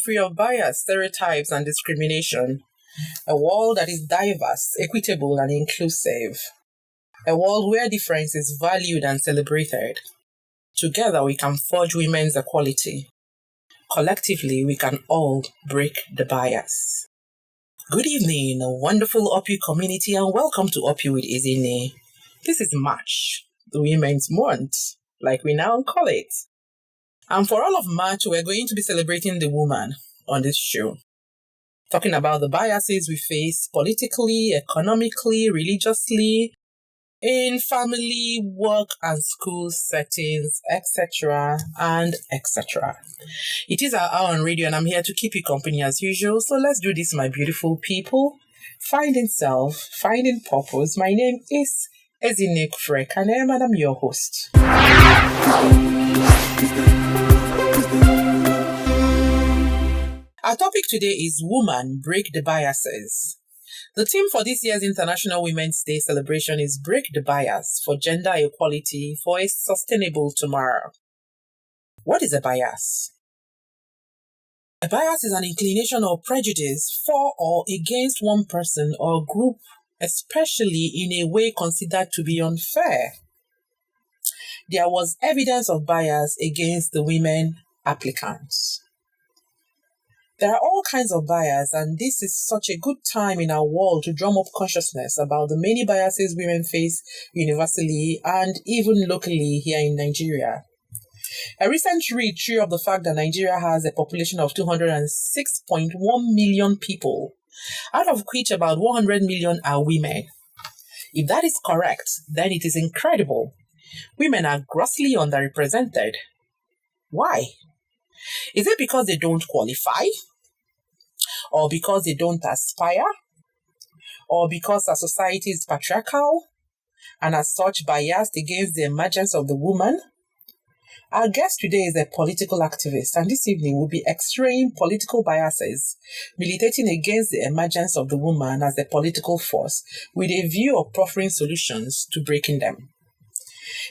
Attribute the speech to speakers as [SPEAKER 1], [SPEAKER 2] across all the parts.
[SPEAKER 1] free of bias, stereotypes, and discrimination. A world that is diverse, equitable, and inclusive. A world where difference is valued and celebrated. Together, we can forge women's equality. Collectively, we can all break the bias. Good evening, a wonderful Upy community, and welcome to Upy with Ezinne. This is March, the Women's Month, like we now call it. And for all of March, we're going to be celebrating the woman on this show. Talking about the biases we face politically, economically, religiously, in family, work, and school settings, etc. and etc. It is our hour on radio, and I'm here to keep you company as usual. So let's do this, my beautiful people. Finding self, finding purpose. My name is Ezinne and I'm your host. Our topic today is Woman, Break the Biases. The theme for this year's International Women's Day celebration is Break the Bias for Gender Equality for a Sustainable Tomorrow. What is a bias? A bias is an inclination or prejudice for or against one person or group, especially in a way considered to be unfair. There was evidence of bias against the women applicants. There are all kinds of bias, and this is such a good time in our world to drum up consciousness about the many biases women face universally and even locally here in Nigeria. A recent read threw up the fact that Nigeria has a population of 206.1 million people, out of which about 100 million are women. If that is correct, then it is incredible. Women are grossly underrepresented. Why? Is it because they don't qualify? Or because they don't aspire? Or because our society is patriarchal and as such biased against the emergence of the woman? Our guest today is a political activist, and this evening we'll be x-raying political biases, militating against the emergence of the woman as a political force with a view of proffering solutions to breaking them.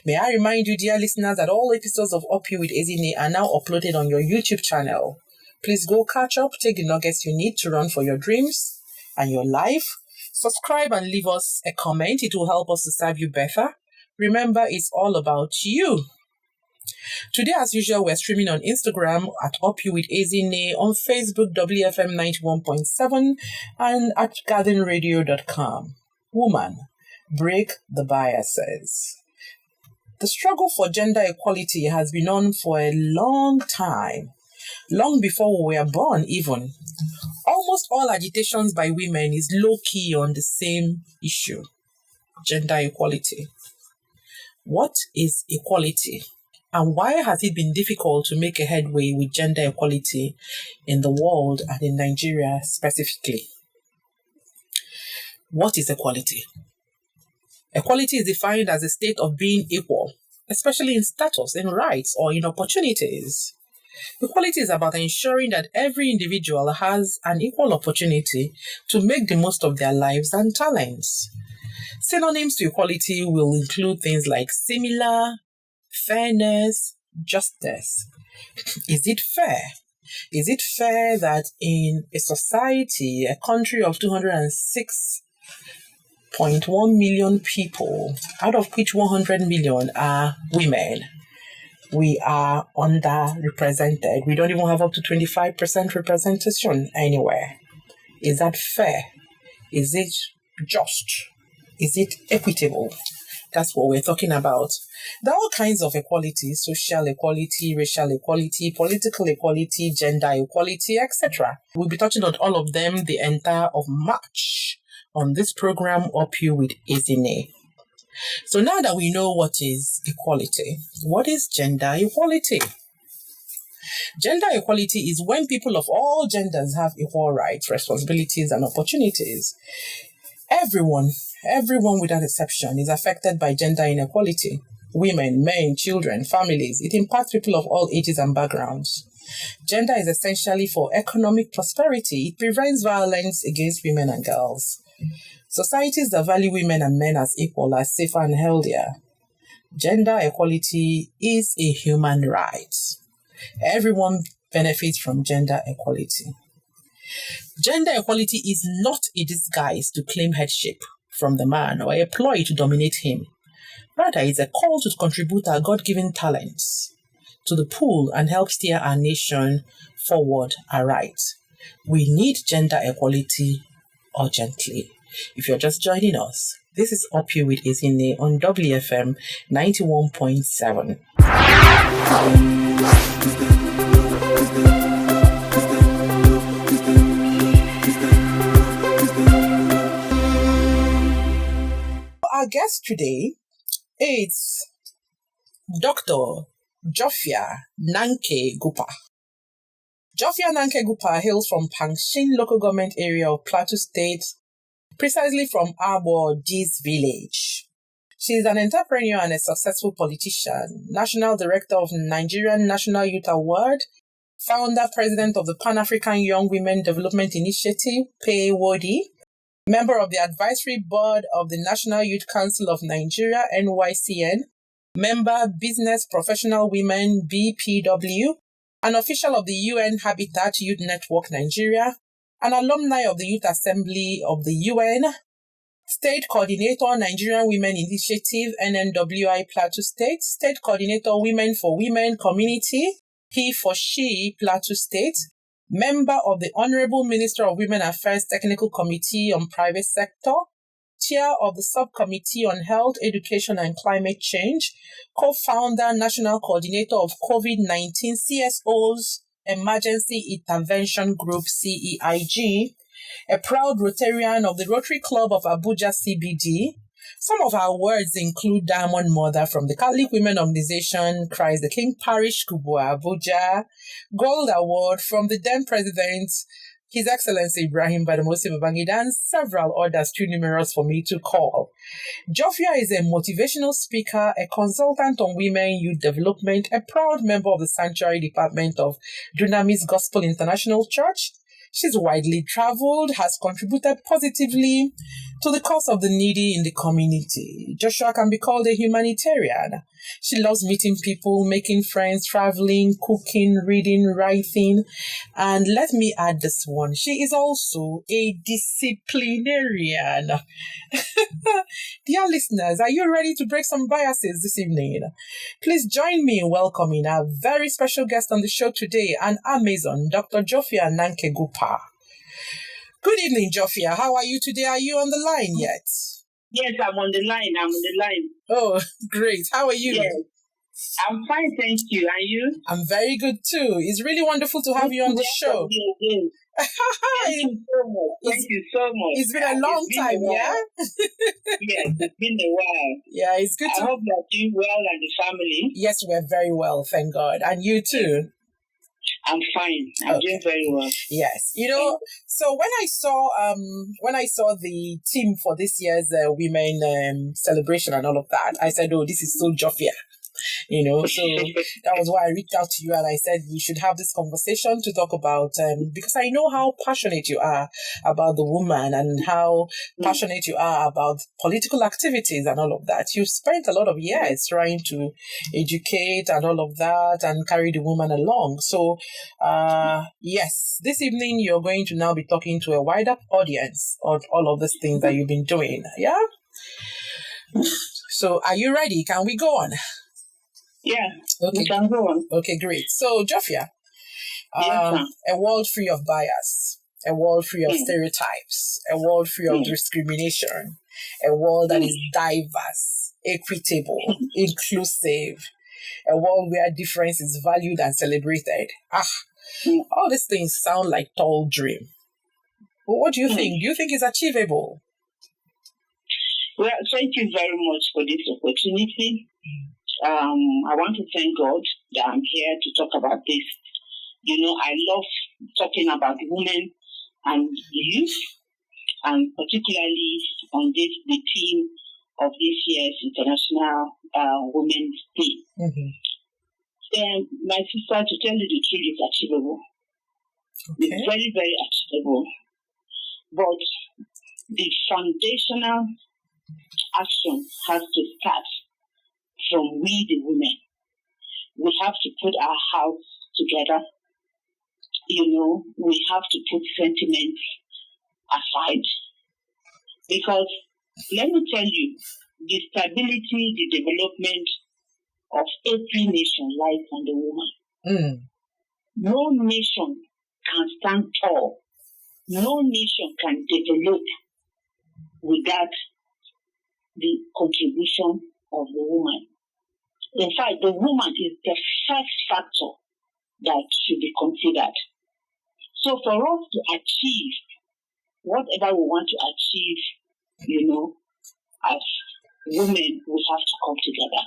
[SPEAKER 1] May I remind you, dear listeners, that all episodes of Upy with Ezinne are now uploaded on your YouTube channel. Please go catch up, take the nuggets you need to run for your dreams and your life. Subscribe and leave us a comment. It will help us to serve you better. Remember, it's all about you. Today, as usual, we're streaming on Instagram at UpyouwithEzinne, on Facebook, WFM 91.7, and at gardenradio.com. Woman, break the biases. The struggle for gender equality has been on for a long time, long before we were born even. Almost all agitations by women is low-key on the same issue, gender equality. What is equality? And why has it been difficult to make a headway with gender equality in the world and in Nigeria specifically? What is equality? Equality is defined as a state of being equal, especially in status, in rights, or in opportunities. Equality is about ensuring that every individual has an equal opportunity to make the most of their lives and talents. Synonyms to equality will include things like similar, fairness, justice. Is it fair? Is it fair that in a society, a country of 206.1 million people, out of which 100 million are women, we are underrepresented? We don't even have up to 25% representation anywhere. Is that fair? Is it just? Is it equitable? That's what we're talking about. There are all kinds of equality: social equality, racial equality, political equality, gender equality, etc. We'll be touching on all of them the entire of March on this program, Upy with Ezinne. So now that we know what is equality, what is gender equality? Gender equality is when people of all genders have equal rights, responsibilities, and opportunities. Everyone without exception is affected by gender inequality. Women, men, children, families. It impacts people of all ages and backgrounds. Gender is essentially for economic prosperity. It prevents violence against women and girls. Societies that value women and men as equal are safer and healthier. Gender equality is a human right. Everyone benefits from gender equality. Gender equality is not a disguise to claim headship from the man or a ploy to dominate him. Rather, it's a call to contribute our God-given talents to the pool and help steer our nation forward aright. We need gender equality urgently. If you're just joining us, this is Up You with Ezinne on WFM 91.7. Our guest today is Dr. Jophia Gupar. Jophia Gupar hails from Pangshin local government area of Plateau State, precisely from Arbor D's village. She is an entrepreneur and a successful politician, national director of Nigerian National Youth Award, founder, president of the Pan-African Young Women Development Initiative, PAYWODI, member of the advisory board of the National Youth Council of Nigeria, NYCN, member Business Professional Women, BPW, an official of the UN Habitat Youth Network Nigeria, an alumni of the Youth Assembly of the UN, State Coordinator, Nigerian Women Initiative, NNWI Plateau State, State Coordinator, Women for Women Community, He for She, Plateau State, member of the Honorable Minister of Women Affairs Technical Committee on Private Sector, chair of the Subcommittee on Health, Education and Climate Change, co-founder, national coordinator of COVID-19 CSO's Emergency Intervention Group, CEIG, a proud Rotarian of the Rotary Club of Abuja CBD. Some of our words include Diamond Mother from the Catholic Women Organization, Christ the King Parish, Gupar, Abuja, Gold Award from the then President, His Excellency Ibrahim Badamasi Babangida, and several others too numerous for me to call. Jophia is a motivational speaker, a consultant on women youth development, a proud member of the Sanctuary Department of Dunamis Gospel International Church. She's widely traveled, has contributed positively to the cause of the needy in the community. Joshua can be called a humanitarian. She loves meeting people, making friends, traveling, cooking, reading, writing. And let me add this one. She is also a disciplinarian. Dear listeners, are you ready to break some biases this evening? Please join me in welcoming our very special guest on the show today, an Amazon, Dr. Jophia Gupar. Good evening, Jophia. How are you today? Are you on the line yet?
[SPEAKER 2] Yes, I'm on the line.
[SPEAKER 1] Oh, great. How are you?
[SPEAKER 2] Yes, I'm fine, thank you. And you?
[SPEAKER 1] I'm very good too. It's really wonderful to have you on the show.
[SPEAKER 2] Thank you so much.
[SPEAKER 1] It's been a long time, yeah?
[SPEAKER 2] Yes, it's been a while.
[SPEAKER 1] Yeah, it's good
[SPEAKER 2] I hope you're doing well and the family.
[SPEAKER 1] Yes, we're very well, thank God. And you too?
[SPEAKER 2] I'm fine. I'm doing very well.
[SPEAKER 1] Yes. You know, so when I saw the theme for this year's women celebration and all of that, I said, oh, this is so Jophia. You know, so that was why I reached out to you and I said we should have this conversation to talk about, because I know how passionate you are about the woman and how passionate you are about political activities and all of that. You've spent a lot of years trying to educate and all of that and carry the woman along. So, yes, this evening you're going to now be talking to a wider audience on all of these things that you've been doing. Yeah? So, are you ready? Can we go on?
[SPEAKER 2] Yeah,
[SPEAKER 1] okay.
[SPEAKER 2] We can go on.
[SPEAKER 1] Okay, great. So, Jophia,
[SPEAKER 2] Yes,
[SPEAKER 1] a world free of bias, a world free of stereotypes, a world free of discrimination, a world that is diverse, equitable, inclusive, a world where difference is valued and celebrated. All these things sound like tall dream. But what do you think? Do you think it's achievable?
[SPEAKER 2] Well, thank you very much for this opportunity. I want to thank God that I'm here to talk about this. You know, I love talking about women and youth, and particularly on the theme of this year's International Women's Day. My sister, to tell you the truth, it's achievable. Okay. It's very, very achievable. But the foundational action has to start from we, the women. We have to put our house together. we have to put sentiments aside. Because let me tell you, the stability, the development of every nation lies on the woman. No nation can stand tall. No nation can develop without the contribution of the woman. In fact, the woman is the first factor that should be considered. So for us to achieve whatever we want to achieve, as women, we have to come together.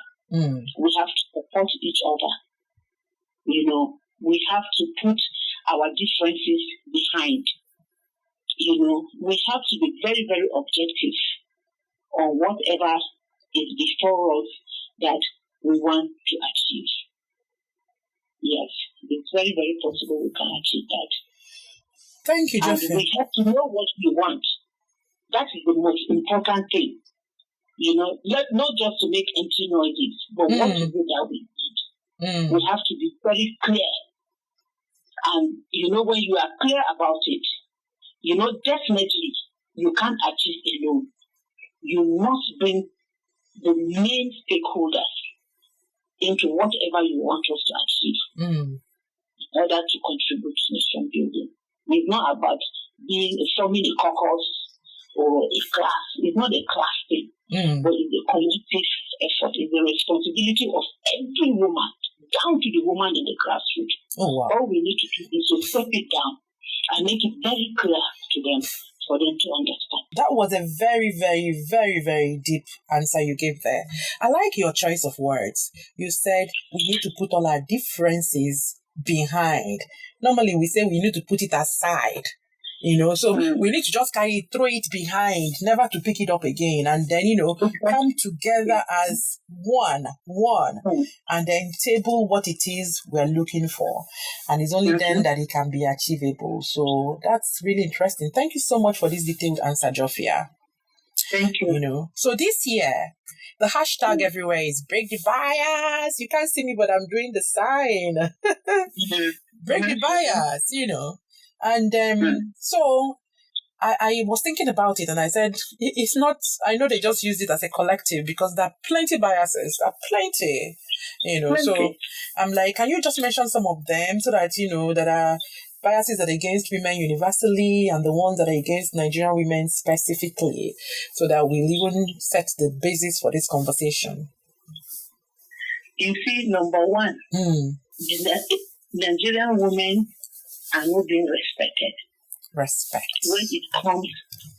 [SPEAKER 2] We have to support each other. We have to put our differences behind. We have to be very, very objective on whatever is before us that we want to achieve. Yes, it's very, very possible we can achieve that.
[SPEAKER 1] Thank you, Jophia.
[SPEAKER 2] And we have to know what we want. That is the most important thing. Not just to make empty noises, but what is it that we need? We have to be very clear. And, when you are clear about it, definitely you can't achieve alone. You must bring the main stakeholders into whatever you want us to achieve in order to contribute to nation building. It's not about forming a caucus or a class. It's not a class thing, but it's a collective effort. It's the responsibility of every woman, down to the woman in the grassroots.
[SPEAKER 1] Oh, wow.
[SPEAKER 2] All we need to do is to step it down and make it very clear to them for them to understand.
[SPEAKER 1] That was a very, very, very, very deep answer you gave there. I like your choice of words. You said we need to put all our differences behind. Normally we say we need to put it aside. So we need to just throw it behind, never to pick it up again, and then, come together as one, and then table what it is we're looking for. And it's only then that it can be achievable. So that's really interesting. Thank you so much for this detailed answer, Jophia.
[SPEAKER 2] Thank you.
[SPEAKER 1] So this year, the hashtag everywhere is break the bias. You can't see me, but I'm doing the sign. Break the bias, And so I was thinking about it, and I said, it's not, I know they just use it as a collective because there are plenty biases, plenty. So I'm like, can you just mention some of them so that, that are biases that are against women universally and the ones that are against Nigerian women specifically, so that we'll even set the basis for this conversation?
[SPEAKER 2] You see, number one, is that Nigerian women are not being respected.
[SPEAKER 1] Respect.
[SPEAKER 2] When it comes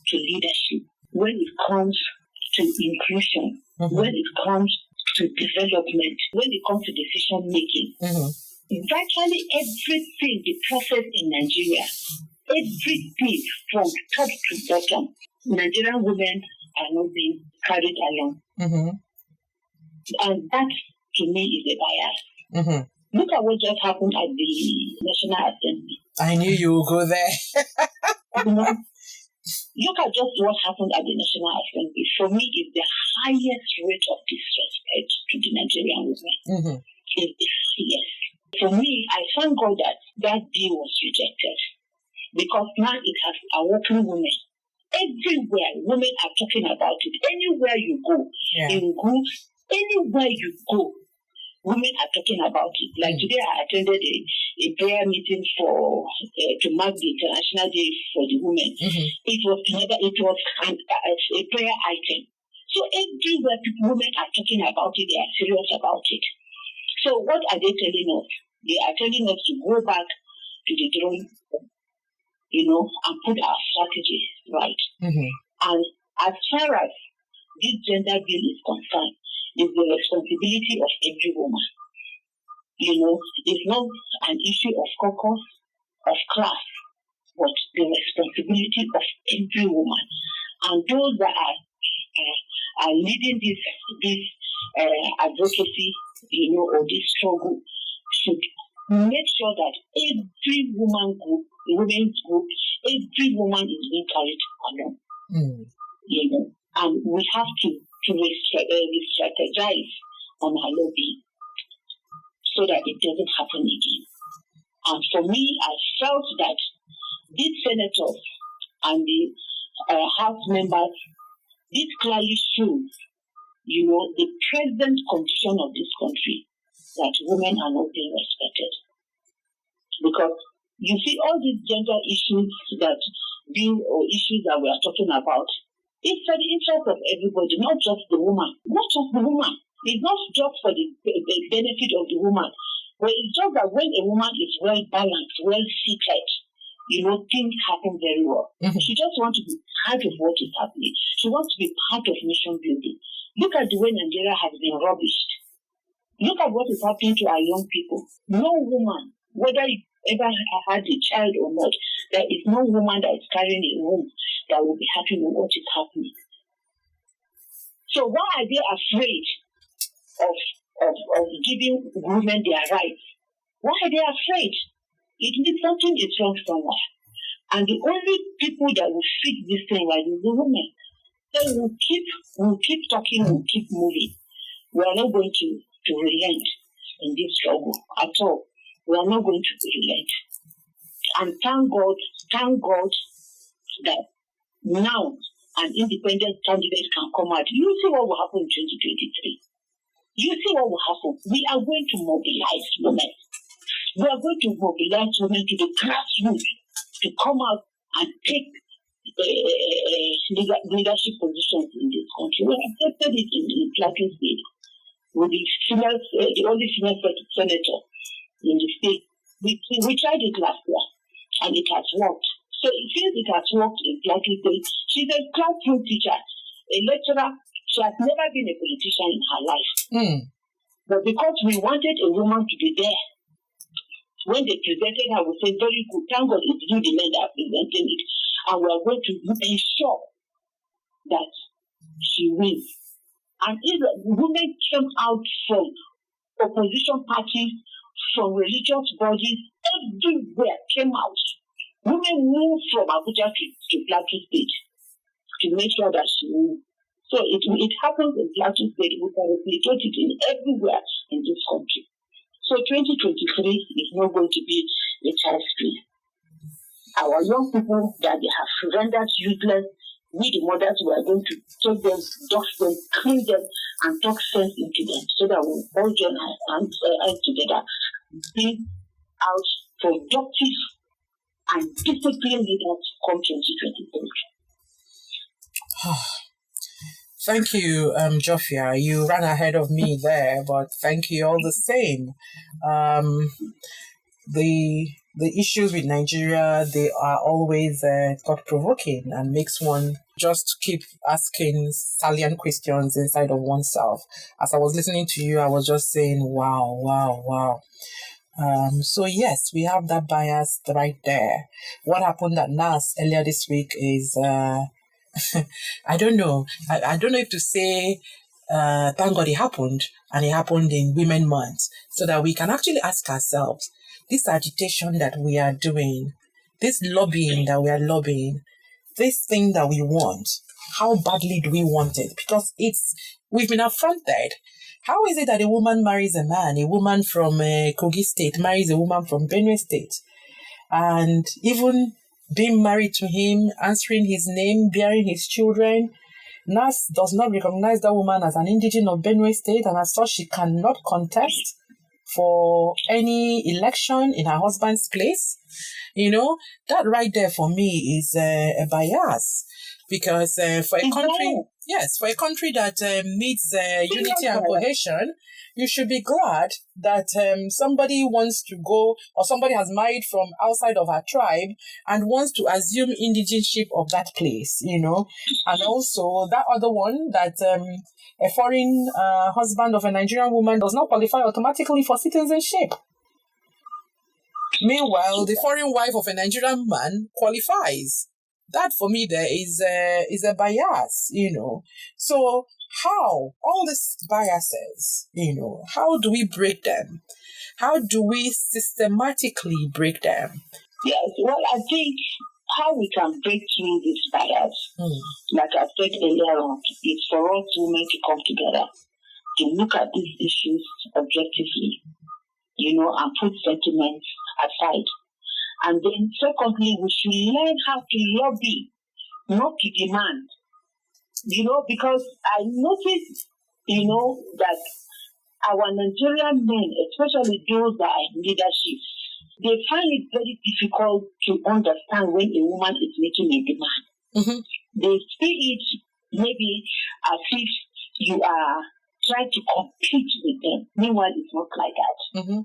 [SPEAKER 2] to leadership, when it comes to inclusion, when it comes to development, when it comes to decision making, virtually everything, the process in Nigeria, everything from top to bottom, Nigerian women are not being carried along. And that, to me, is a bias. Look at what just happened at the National Assembly.
[SPEAKER 1] I knew you would go there.
[SPEAKER 2] Look at just what happened at the National Assembly. For me, it's the highest rate of disrespect to the Nigerian women. It's the highest. For me, I thank God that bill was rejected, because now it has awoken women. Everywhere, women are talking about it. Anywhere you go, in groups, anywhere you go, women are talking about it. Like today, I attended a prayer meeting to mark the International Day for the Women. It was a prayer item. So everywhere women are talking about it, they are serious about it. So what are they telling us? They are telling us to go back to the drawing board, and put our strategy right. And as far as this gender bill is concerned, it's the responsibility of every woman. It's not an issue of caucus, of class, but the responsibility of every woman. And those that are leading this advocacy, or this struggle, should make sure that every woman group, women's group, every woman is being carried along. And we have to re-strategize on our lobby so that it doesn't happen again. And for me, I felt that these senators and the House members, this clearly shows, the present condition of this country, that women are not being respected. Because you see all these gender issues that we are talking about, it's for the interest of everybody, not just the woman. Not just the woman. It's not just for the benefit of the woman. But it's just that when a woman is well balanced, well seated, things happen very well. Mm-hmm. She just wants to be part of what is happening. She wants to be part of nation building. Look at the way Nigeria has been rubbished. Look at what is happening to our young people. No woman, whether you ever had a child or not, there is no woman that is carrying a womb that will be happy with what is happening. So why are they afraid of giving women their rights? Why are they afraid? It means something is wrong somewhere. And the only people that will fix this thing right is the women. So we'll keep talking, we'll keep moving. We are not going to relent in this struggle at all. We are not going to relent. And thank God that now an independent candidate can come out. You see what will happen in 2023. You see what will happen. We are going to mobilize women. We are going to mobilize women to the grassroots to come out and take leadership positions in this country. We have tested it in Plateau State with the only female senator in the state. We tried it last year and it has worked. So since it has worked in Plateau State, she's a classroom teacher, a lecturer. She has never been a politician in her life. Mm. But because we wanted a woman to be there, when they presented her, we said, very good, thank God it's you, the men that are presenting it. And we are going to ensure that she wins. And if women came out from opposition parties, from religious bodies, everywhere came out. Women moved from Abuja to Plateau State to make sure that she wins. So it happens in Plateau State. We can replicate it in everywhere in this country. So 2023 is not going to be a child's play. Our young people that they have rendered useless, we the mothers, we are going to take them, dust them, clean them, and talk sense into them so that we all join our hands together, bring out productive and disciplined leaders come 2023.
[SPEAKER 1] Thank you, Jophia. You ran ahead of me there, but thank you all the same. The issues with Nigeria, they are always thought-provoking and makes one just keep asking salient questions inside of oneself. As I was listening to you, I was just saying, wow. So yes, we have that bias right there. What happened at NAS earlier this week is... I don't know. I don't know if to say, thank God it happened, and it happened in Women Month, so that we can actually ask ourselves, this agitation that we are doing, this lobbying that we are lobbying, this thing that we want, how badly do we want it? Because we've been affronted. How is it that a woman marries a man, a woman from Kogi State marries a woman from Benue State, and even being married to him, answering his name, bearing his children, NAS does not recognize that woman as an indigene of Benue State, and as such she cannot contest for any election in her husband's place? That right there for me is a bias. Because for a country that needs unity and cohesion, you should be glad that somebody wants to go, or somebody has married from outside of her tribe and wants to assume indigenship of that place, And also that other one, that a foreign husband of a Nigerian woman does not qualify automatically for citizenship. Meanwhile, the foreign wife of a Nigerian man qualifies. That for me there is a bias, So how all these biases, how do we break them? How do we systematically break them?
[SPEAKER 2] Yes, well, I think how we can break through this bias, like I said earlier on, is for us women to come together, to look at these issues objectively, and put sentiments aside. And then secondly, we should learn how to lobby, not to demand. Because I noticed, that our Nigerian men, especially those that are in leadership, they find it very difficult to understand when a woman is making a demand.
[SPEAKER 1] Mm-hmm.
[SPEAKER 2] They see it maybe as if you are trying to compete with them. Meanwhile, it's not like that.
[SPEAKER 1] Mm-hmm.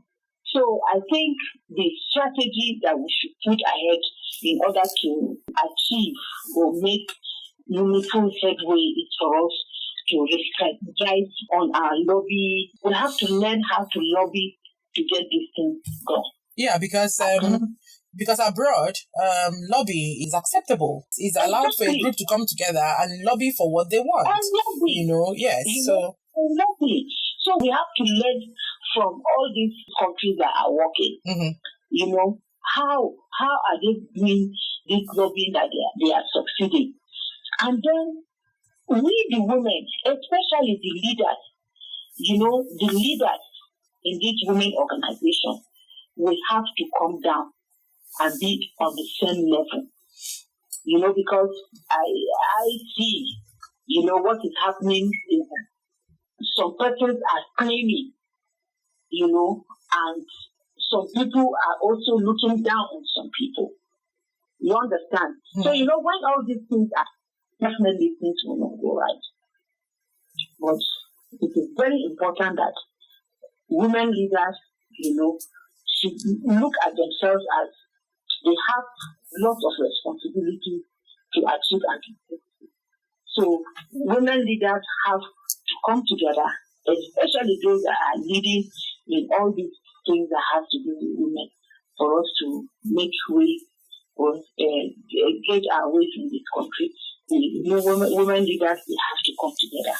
[SPEAKER 2] So I think the strategy that we should put ahead in order to achieve or make meaningful headway is for us to strategize on our lobby. We have to learn how to lobby to get this thing going.
[SPEAKER 1] Yeah, because abroad, lobbying is acceptable. It's allowed for a group to come together and lobby for what they want. Yes. So
[SPEAKER 2] we have to learn from all these countries that are working.
[SPEAKER 1] Mm-hmm.
[SPEAKER 2] How are they doing this lobbying that they are succeeding? And then we, the women, especially the leaders, the leaders in this women organization, we have to come down and be on the same level. Because I see, what is happening in some persons are claiming, and some people are also looking down on some people. You understand? Mm-hmm. So, when all these things are, definitely things will not go right. But it is very important that women leaders, should look at themselves as they have lots of responsibility to achieve and so women leaders have to come together, especially those that are leading in all these things that have to do with women, for us to make way or get our way in this country. Women leaders, they have to come together.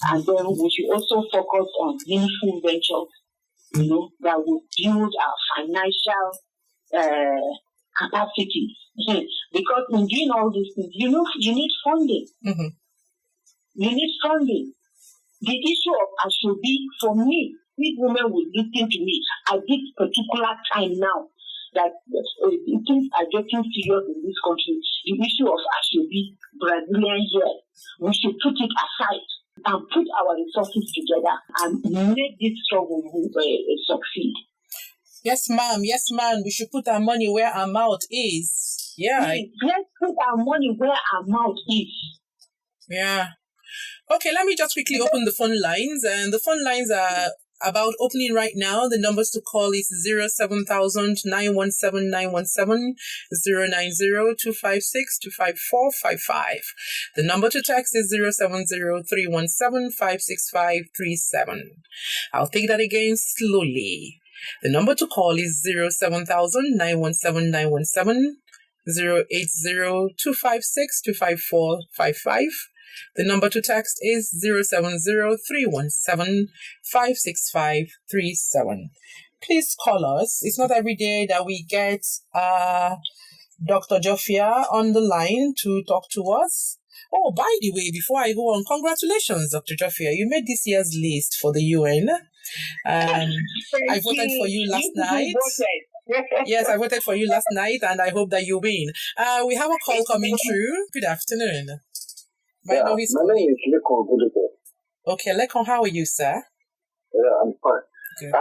[SPEAKER 2] And then we should also focus on meaningful ventures, that will build our financial capacity. Because in doing all these things, you need funding.
[SPEAKER 1] Mm-hmm.
[SPEAKER 2] You need funding. The issue of Ashobi, for me, if women will listen to me at this particular time now, that things are getting serious in this country, the issue of Ashobi, Brazilian here, we should put it aside and put our resources together and make this struggle succeed.
[SPEAKER 1] Yes, ma'am. We should put our money where our mouth is. Yeah.
[SPEAKER 2] Let's put our money where our mouth is.
[SPEAKER 1] Yeah. Okay, let me just quickly open the phone lines. And the phone lines are about opening right now. The numbers to call is 07000 917 917 090 256 25455. The number to text is 070 317 56537. I'll take that again slowly. The number to call is 07000 917 917 080 256 25455. The number to text is 070 317 56537. Please call us. It's not every day that we get Dr. Jophia on the line to talk to us. Oh, by the way, before I go on, congratulations, Dr. Jophia. You made this year's list for the UN. I voted for you last night. Yes, I voted for you last night, and I hope that you win. We have a call coming through. Good afternoon.
[SPEAKER 3] My name is Lekon.
[SPEAKER 1] Okay, Lekon, how are you, sir?
[SPEAKER 3] Yeah, I'm fine.
[SPEAKER 1] Good.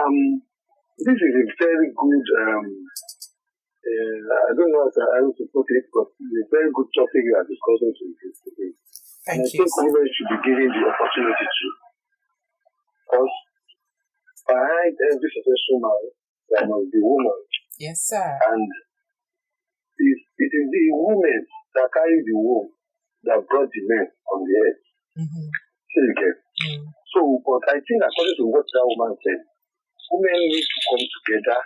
[SPEAKER 3] This is a very good, I don't know how to put it, but it's a very good topic you are discussing today.
[SPEAKER 1] Thank you.
[SPEAKER 3] I think women should be given the opportunity to. Because behind every successful man, there must be woman.
[SPEAKER 1] Yes, sir.
[SPEAKER 3] And it is the women that carry the womb that brought the men on the earth.
[SPEAKER 1] Mm-hmm.
[SPEAKER 3] So, but I think according to what that woman said, women need to come together,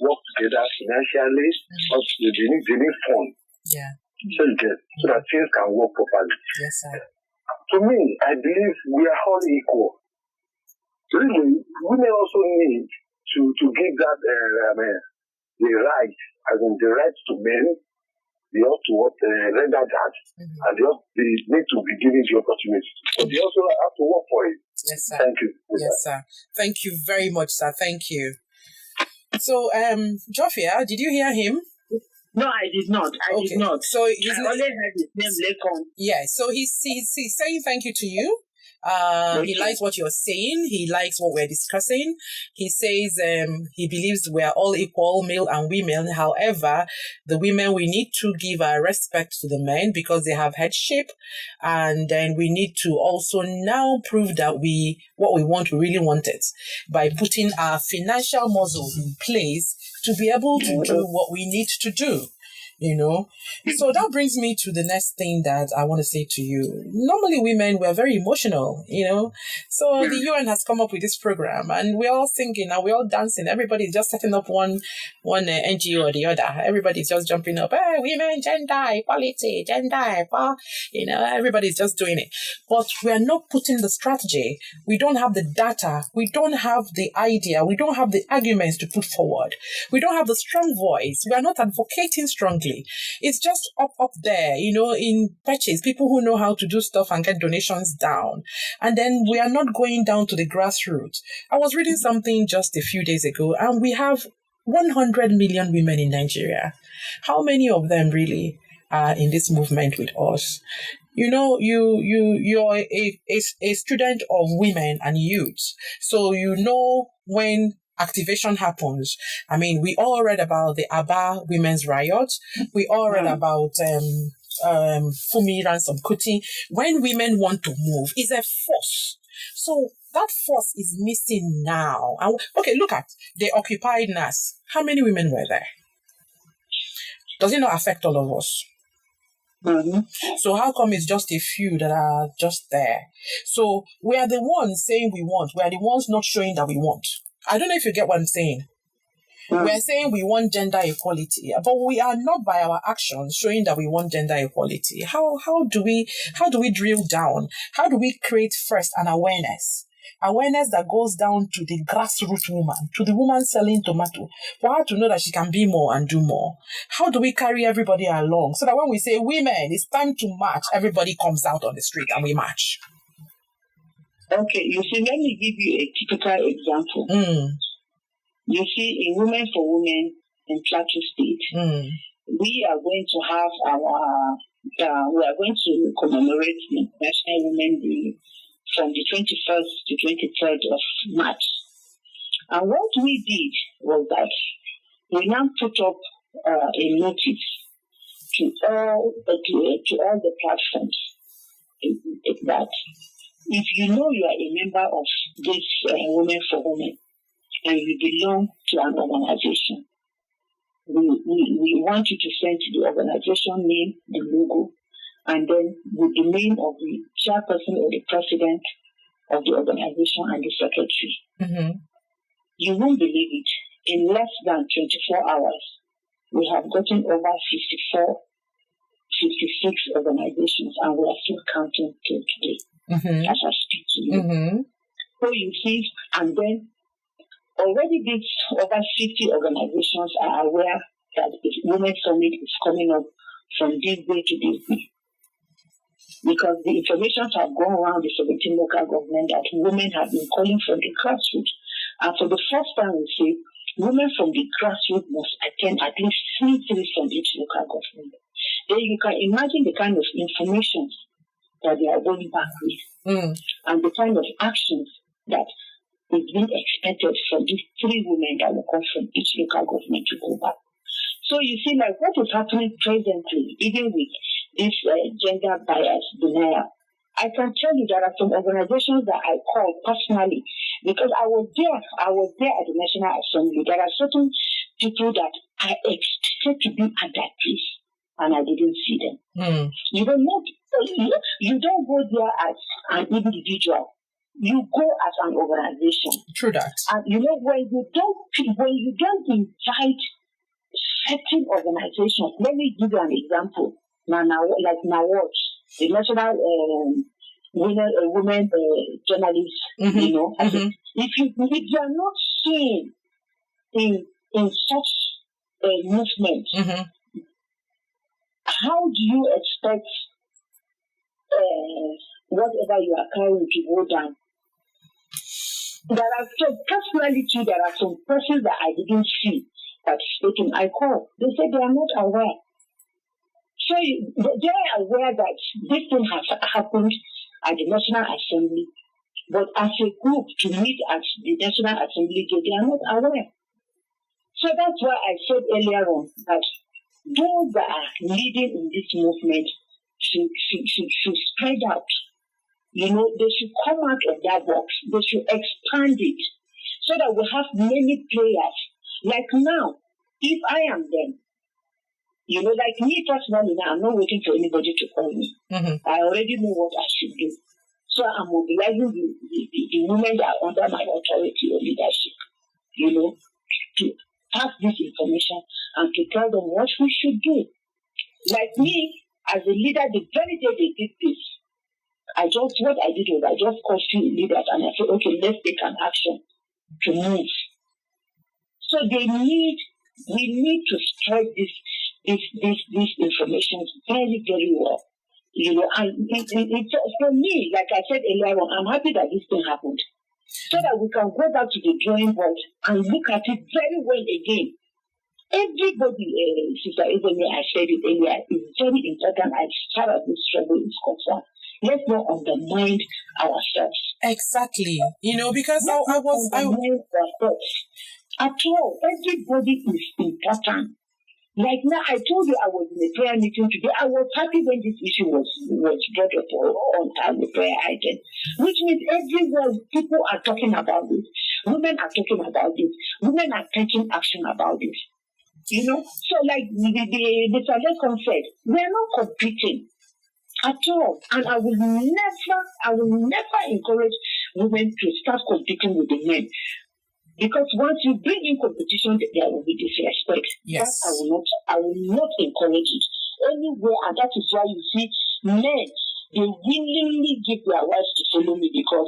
[SPEAKER 3] work together financially, but they need fund.
[SPEAKER 1] Yeah.
[SPEAKER 3] So that things can work properly.
[SPEAKER 1] Yes, sir.
[SPEAKER 3] To me, I believe we are all equal. Really, women also need to give that the right, as in the right to men. They ought to render that, and they need to be given the opportunity. But they also have to work for it.
[SPEAKER 1] Yes, sir.
[SPEAKER 3] Thank you.
[SPEAKER 1] Yes, sir. Thank you very much, sir. Thank you. So, Jophia, did you hear him?
[SPEAKER 2] No, I did not. I did not.
[SPEAKER 1] So
[SPEAKER 2] I only heard his name Lekon.
[SPEAKER 1] Yeah, so he's saying thank you to you. He likes what you're saying. He likes what we're discussing. He says he believes we're all equal, male and women. However, the women, we need to give our respect to the men because they have headship. And then we need to also now prove that what we want, we really want it by putting our financial muscle in place to be able to do what we need to do. So that brings me to the next thing that I want to say to you. Normally women, we're very emotional, so the UN has come up with this program and we're all singing and we're all dancing. Everybody's just setting up one NGO or the other. Everybody's just jumping up, hey, women, gender equality, everybody's just doing it. But we're not putting the strategy. We don't have the data. We don't have the idea. We don't have the arguments to put forward. We don't have the strong voice. We are not advocating strongly. It's just up there, in patches, people who know how to do stuff and get donations down. And then we are not going down to the grassroots. I was reading something just a few days ago, and we have 100 million women in Nigeria. How many of them really are in this movement with us? You're a student of women and youth. So when activation happens. I mean, we all read about the Aba women's riot. We all read about Fumi Ransom Kuti. When women want to move, it's a force. So that force is missing now. Okay, look at the occupied NAS. How many women were there? Does it not affect all of us? Mm-hmm. So how come it's just a few that are just there? So we are the ones saying we want. We are the ones not showing that we want. I don't know if you get what I'm saying. We're saying we want gender equality, but we are not by our actions showing that we want gender equality. How do we drill down? How do we create first an awareness that goes down to the grassroots woman, to the woman selling tomato, for her to know that she can be more and do more? How do we carry everybody along so that when we say women, it's time to march, everybody comes out on the street and we march?
[SPEAKER 2] Okay, you see, let me give you a typical example. You see, in Women for Women in Plateau State, we are going to have we are going to commemorate the National Women Day from the 21st to 23rd of March. And what we did was that we now put up a notice to all the platforms that if you know you are a member of this Women for Women and you belong to an organization, we want you to send to the organization name, the logo, and then with the name of the chairperson or the president of the organization and the secretary. Mm-hmm. You won't believe it. In less than 24 hours, we have gotten over 56 organizations, and we are still counting till today as I speak to you. Mm-hmm. So you see, and then already these over 50 organizations are aware that the Women's Summit is coming up from this day to this day. Because the information have gone around the 17 local government that women have been calling from the grassroots. And for the first time, we say women from the grassroots must attend at least 3 from each local government. Then you can imagine the kind of information that they are going back with and the kind of actions that is being expected from these 3 women that will come from each local government to go back. So you see, like what is happening presently, even with this gender bias denial, I can tell you there are some organizations that I call personally because I was there at the National Assembly. There are certain people that I expected to be at that place and I didn't see them. You don't go there as an individual. You go as an organization. True that. And when you don't invite certain organizations, let me give you an example. Now, like NAWAT, the National Women Journalists, if you are not seen in such a movement, how do you expect whatever you are carrying to go down? there are some personality, there are some persons that I didn't see participating. I call. They say they are not aware. So they are aware that this thing has happened at the National Assembly, but as a group to meet at the National Assembly, they are not aware. So that's why I said earlier on that those that are leading in this movement should spread out. You know, they should come out of that box. They should expand it so that we have many players. Like now, if I am them, you know, like me personally now, I'm not waiting for anybody to call me.
[SPEAKER 1] Mm-hmm.
[SPEAKER 2] I already know what I should do. So I'm mobilizing the women that are under my authority or leadership, you know, to have this information and to tell them what we should do. Like me, as a leader, the very day they did this, what I did was I just called few leaders and I said, okay, let's take an action to move. So we need to spread this information very, very well. You know, and it's for me, like I said earlier on, I'm happy that this thing happened. So that we can go back to the drawing board and look at it very well again. Everybody, Sister Ezinne, I said it earlier, is very important as far as this struggle is concerned. Let's not undermine ourselves.
[SPEAKER 1] Exactly. You know, because I
[SPEAKER 2] undermine ourselves. At all, everybody is important. Like now, I told you I was in a prayer meeting today. I was happy when this issue was brought up on the prayer item, which means everywhere people are talking about this. Women are talking about this. Women are taking action about this. You know, so like the Salekon said, we are not competing at all, and I will never encourage women to start competing with the men. Because once you bring in competition, there will be disrespect.
[SPEAKER 1] Yes.
[SPEAKER 2] That I will not encourage it anywhere, and that is why you see men, they willingly give their wives to follow me, because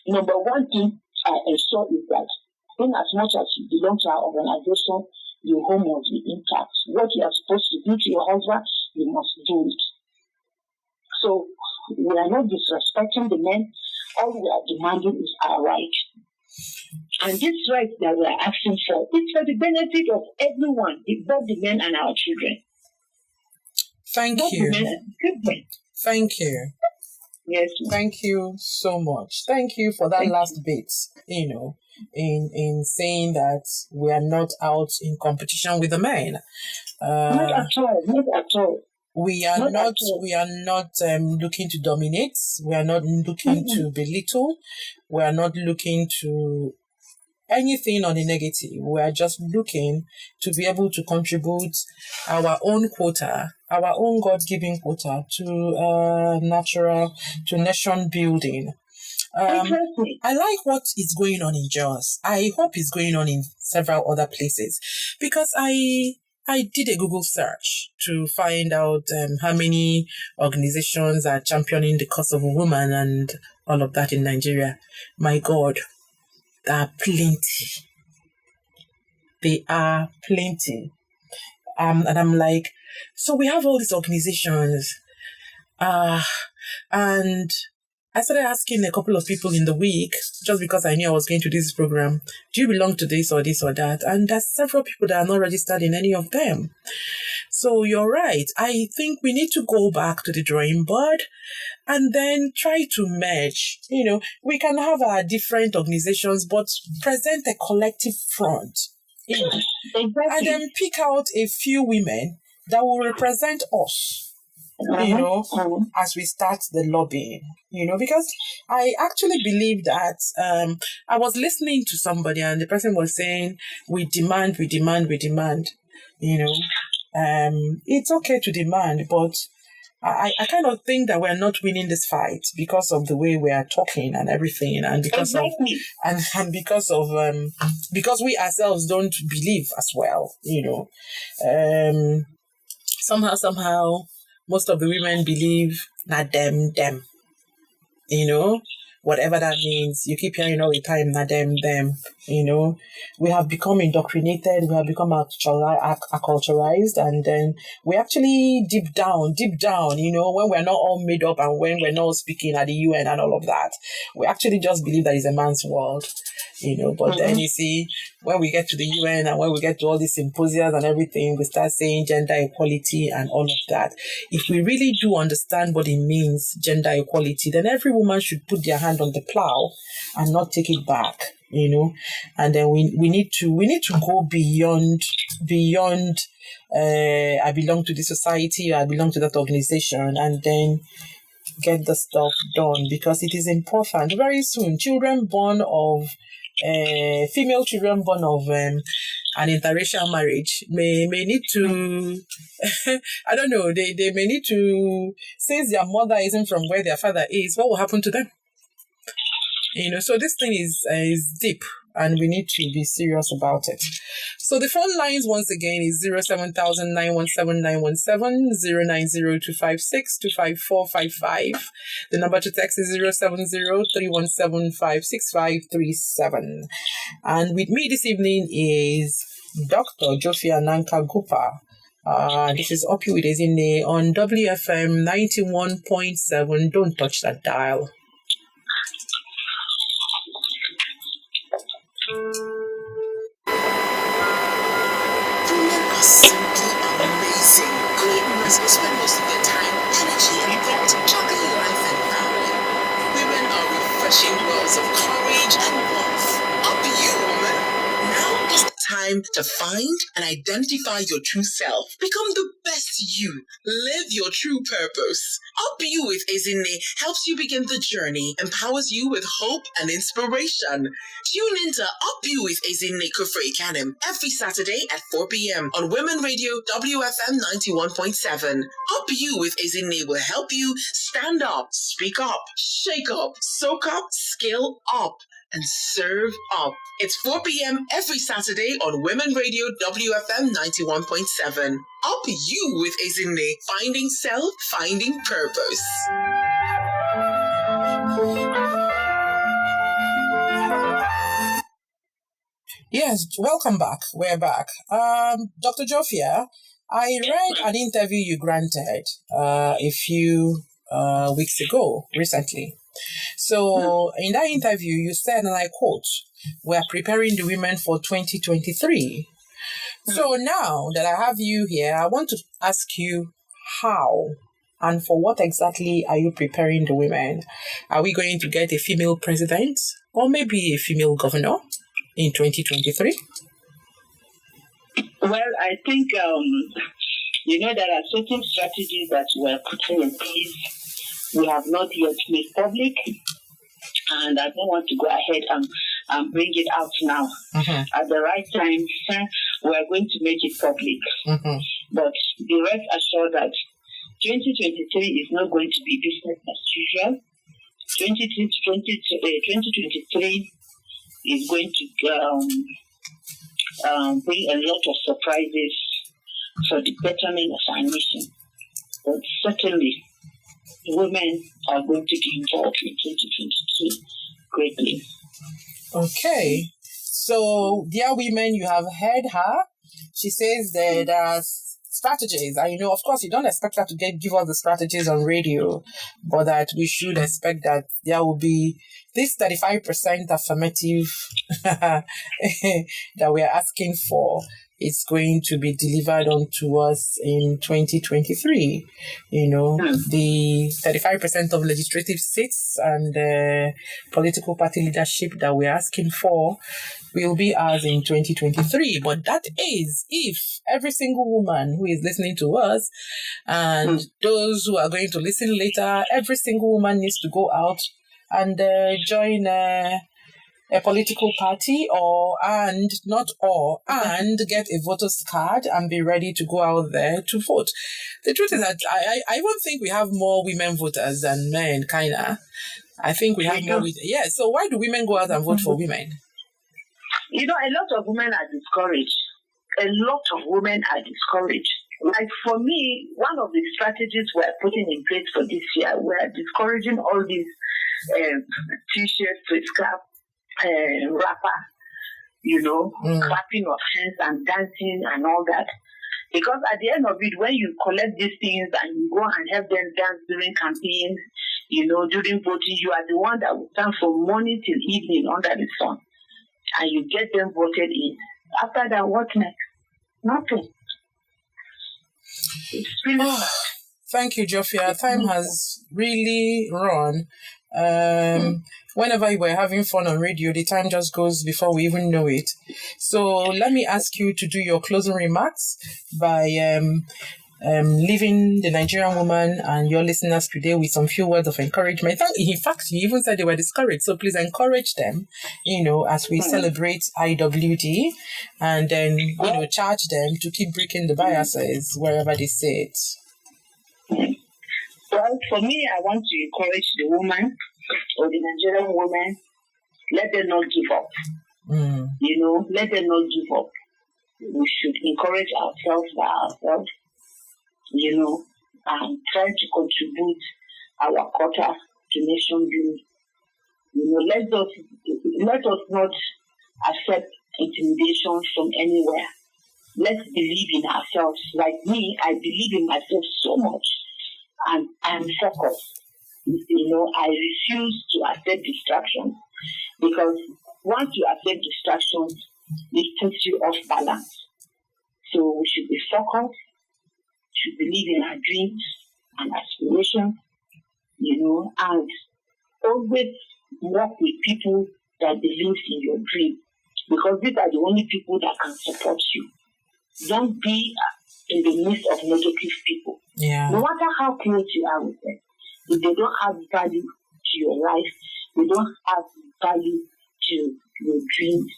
[SPEAKER 2] number one thing I ensure is that in as much as you belong to our organization, your home must be intact. What you are supposed to do to your husband, you must do it. So we are not disrespecting the men. All we are demanding is our right. And this right that we are asking for is for the benefit of everyone, both the men and our children.
[SPEAKER 1] Thank you. Thank you.
[SPEAKER 2] Yes.
[SPEAKER 1] Thank you so much. Thank you for that last bit, you know, in saying that we are not out in competition with the men.
[SPEAKER 2] Not at all. Not at all.
[SPEAKER 1] We are not looking to dominate. We are not looking to belittle. We are not looking to anything on the negative. We are just looking to be able to contribute our own quota, our own God-given quota to nation building. I like what is going on in Jos. I hope it's going on in several other places, because I did a Google search to find out how many organizations are championing the cause of a woman and all of that in Nigeria. My God, there are plenty. They are plenty. And I'm like, so we have all these organizations. And I started asking a couple of people in the week, just because I knew I was going to do this program, do you belong to this or that? And there's several people that are not registered in any of them. So you're right. I think we need to go back to the drawing board and then try to merge. You know, we can have our different organizations, but present a collective front. You know,
[SPEAKER 2] Exactly.
[SPEAKER 1] and then pick out a few women that will represent us. You know, as we start the lobbying, you know, because I actually believe that I was listening to somebody and the person was saying, we demand, you know, it's okay to demand, but I kind of think that we're not winning this fight because of the way we are talking and everything, and because of because we ourselves don't believe as well, you know, somehow most of the women believe that them, you know, whatever that means. You keep hearing all the time, na them, you know. We have become indoctrinated, we have become acculturized, and then we actually deep down, you know, when we're not all made up and when we're not speaking at the UN and all of that, we actually just believe that it's a man's world, you know. But then you see, when we get to the UN and when we get to all these symposiums and everything, we start saying gender equality and all of that. If we really do understand what it means, gender equality, then every woman should put their hand on the plow and not take it back, you know. And then we need to go beyond I belong to this society, or I belong to that organization, and then get the stuff done, because it is important. Very soon, female children born of an interracial marriage may need to I don't know, they may need to, since their mother isn't from where their father is, what will happen to them? You know, so this thing is deep, and we need to be serious about it. So the phone lines once again is 07091179117, 09025625455. The number to text is 07031756537. And with me this evening is Dr. Jophia Nanker Gupar. This is Up You With Ezinne on WFM 91.7. Don't touch that dial.
[SPEAKER 4] Women are simply amazing. Queens who spend most of their time, energy, and thought juggling life and family. Women are refreshing wells of courage and warmth. Up you, woman! Now is the time to find and identify your true self. Become the best you. Live your true purpose. Up You With Ezinne helps you begin the journey, empowers you with hope and inspiration. Tune into Up You With Ezinne every Saturday at 4 p.m. on Women Radio WFM 91.7. Up You With Ezinne will help you stand up, speak up, shake up, soak up, skill up, and serve up. It's 4 p.m. every Saturday on Women Radio WFM 91.7. Up You With Ezinne, finding self, finding purpose.
[SPEAKER 1] Yes, welcome back. We're back. Dr. Jophia, I read an interview you granted a few weeks ago, recently. So in that interview, you said, and I quote, "We are preparing the women for 2023. So now that I have you here, I want to ask you how and for what exactly are you preparing the women? Are we going to get a female president or maybe a female governor in 2023?
[SPEAKER 2] Well, I think, there are certain strategies that we're putting in place. We have not yet made public, and I don't want to go ahead and bring it out now. At the right time, we're going to make it public. But be rest assured that 2023 is not going to be business as usual. 2023 is going to bring a lot of surprises for the betterment of our nation. But certainly, women are going to be involved in 2022 greatly.
[SPEAKER 1] Okay. So, dear women, you have heard her. She says that there are strategies. And, of course, you don't expect her to give us the strategies on radio, but that we should expect that there will be this 35% affirmative that we are asking for. It's going to be delivered onto us in 2023. The 35% of legislative seats and political party leadership that we're asking for will be ours in 2023. But that is if every single woman who is listening to us and those who are going to listen later, every single woman needs to go out and join a political party and get a voter's card and be ready to go out there to vote. The truth is that I even think we have more women voters than men, kinda. I think we have more. Yeah, so why do women go out and vote for women?
[SPEAKER 2] A lot of women are discouraged. Like for me, one of the strategies we're putting in place for this year, we're discouraging all these t-shirt, face cap, rapper, clapping of hands and dancing and all that. Because at the end of it, when you collect these things and you go and help them dance during campaigns, during voting, you are the one that will stand from morning till evening under the sun. And you get them voted in. After that, what next? Nothing. It's really hard.
[SPEAKER 1] Thank you, Jophia. Time has really run. Whenever we were having fun on radio, the time just goes before we even know it. So let me ask you to do your closing remarks by leaving the Nigerian woman and your listeners today with some few words of encouragement. In fact, you even said they were discouraged. So please encourage them, as we celebrate IWD, and then, charge them to keep breaking the biases wherever they sit.
[SPEAKER 2] Well, for me, I want to encourage the woman or the Nigerian woman, let them not give up. Let them not give up. We should encourage ourselves by ourselves, and try to contribute our quota to nation building. Let us not accept intimidation from anywhere. Let's believe in ourselves. Like me, I believe in myself so much, and I'm focused. I refuse to accept distractions, because once you accept distractions, it puts you off balance. So we should be focused, should believe in our dreams and aspirations, and always work with people that believe in your dream, because these are the only people that can support you. Don't be in the midst of negative people.
[SPEAKER 1] Yeah.
[SPEAKER 2] No matter how close you are with them, if they don't have value to your life, they don't have value to your dreams,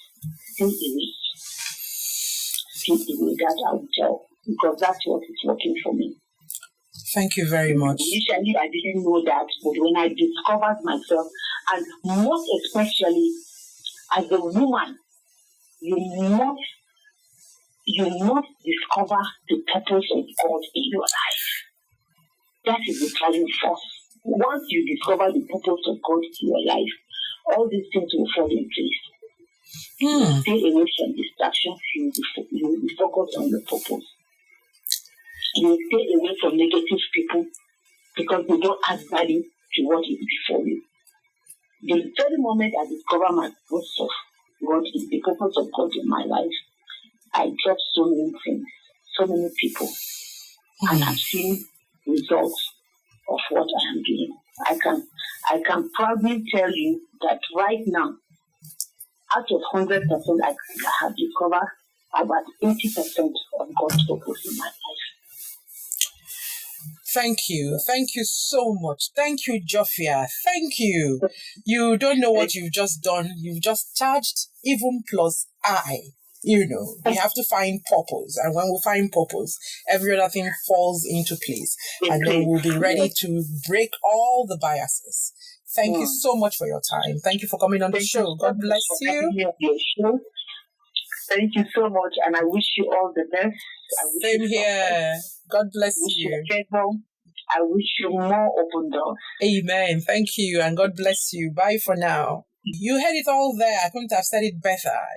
[SPEAKER 2] stay away. That I will tell, because that's what is working for me.
[SPEAKER 1] Thank you very much.
[SPEAKER 2] Initially, I didn't know that, but when I discovered myself, and most especially as a woman, you must discover the purpose of God in your life. That is the driving force. Once you discover the purpose of God in your life, all these things will fall in place. Stay away from distractions. You will be focused on the purpose. You will stay away from negative people, because they don't add value to what is before you. The very moment I discover my purpose of what is the purpose of God in my life, I dropped so many things, so many people, and I've seen results of what I am doing. I can proudly tell you that right now, out of 100%, I have discovered about 80% of God's purpose in my life.
[SPEAKER 1] Thank you. Thank you so much. Thank you, Jophia. Thank you. You don't know what you've just done. You've just charged even plus I. We have to find purpose. And when we find purpose, every other thing falls into place. And then we'll be ready to break all the biases. Thank you so much for your time. Thank you for coming on the show. God bless you.
[SPEAKER 2] Thank you so much, and I wish you all the best.
[SPEAKER 1] Same here. God bless you.
[SPEAKER 2] I wish you more open doors.
[SPEAKER 1] Amen. Thank you, and God bless you. Bye for now. You heard it all there. I couldn't have said it better.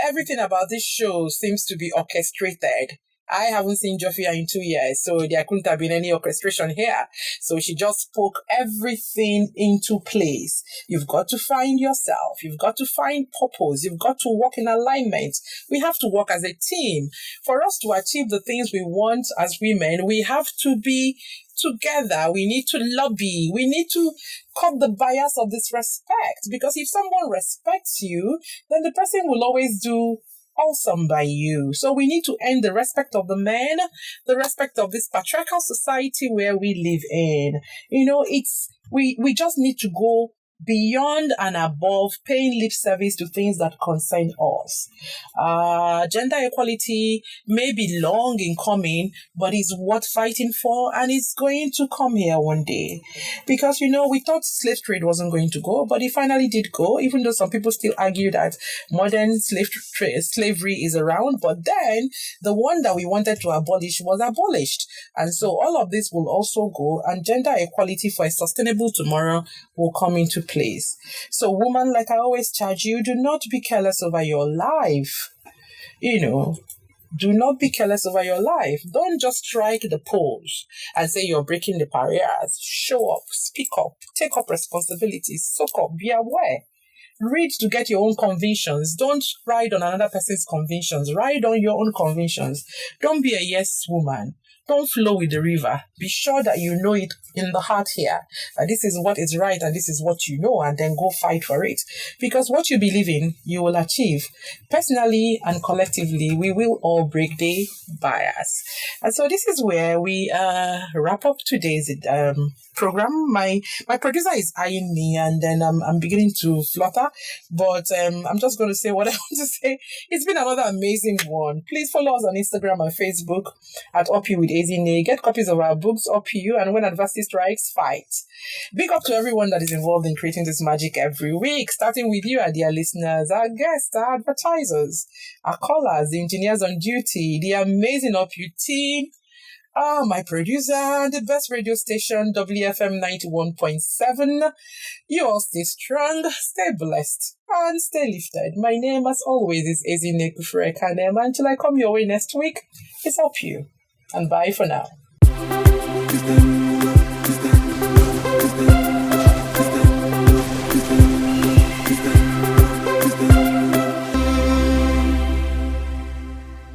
[SPEAKER 1] Everything about this show seems to be orchestrated. I haven't seen Jophia in 2 years, so there couldn't have been any orchestration here. So she just spoke everything into place. You've got to find yourself. You've got to find purpose. You've got to work in alignment. We have to work as a team. For us to achieve the things we want as women, we have to be together. We need to lobby. We need to cut the bias of disrespect, because if someone respects you, then the person will always do awesome by you. So we need to end the respect of the men, the respect of this patriarchal society where we live in. We just need to go beyond and above paying lip service to things that concern us. Gender equality may be long in coming, but it's worth fighting for, and it's going to come here one day. Because, we thought slave trade wasn't going to go, but it finally did go, even though some people still argue that modern slavery is around. But then the one that we wanted to abolish was abolished. And so all of this will also go, and gender equality for a sustainable tomorrow will come into place. So, woman, like I always charge you, do not be careless over your life. Do not be careless over your life. Don't just strike the pose and say you're breaking the barriers. Show up, speak up, take up responsibilities, soak up, be aware. Read to get your own convictions. Don't ride on another person's convictions. Ride on your own convictions. Don't be a yes woman. Don't flow with the river. Be sure that you know it in the heart here, that this is what is right and this is what you know, and then go fight for it. Because what you believe in, you will achieve. Personally and collectively, we will all break the bias. And so this is where we wrap up today's program. My producer is eyeing me, and then I'm beginning to flutter, but I'm just going to say what I want to say. It's been another amazing one. Please follow us on Instagram and Facebook at UpyouwithEzinne. Get copies of our books, Up You, and When Adversity Strikes, Fight. Big up to everyone that is involved in creating this magic every week, starting with you, our dear listeners, our guests, our advertisers, our callers, the engineers on duty, the amazing Up You team, my producer, the best radio station, WFM 91.7. You all stay strong, stay blessed, and stay lifted. My name, as always, is Ezinne. Until I come your way next week, it's Up You. And bye for now.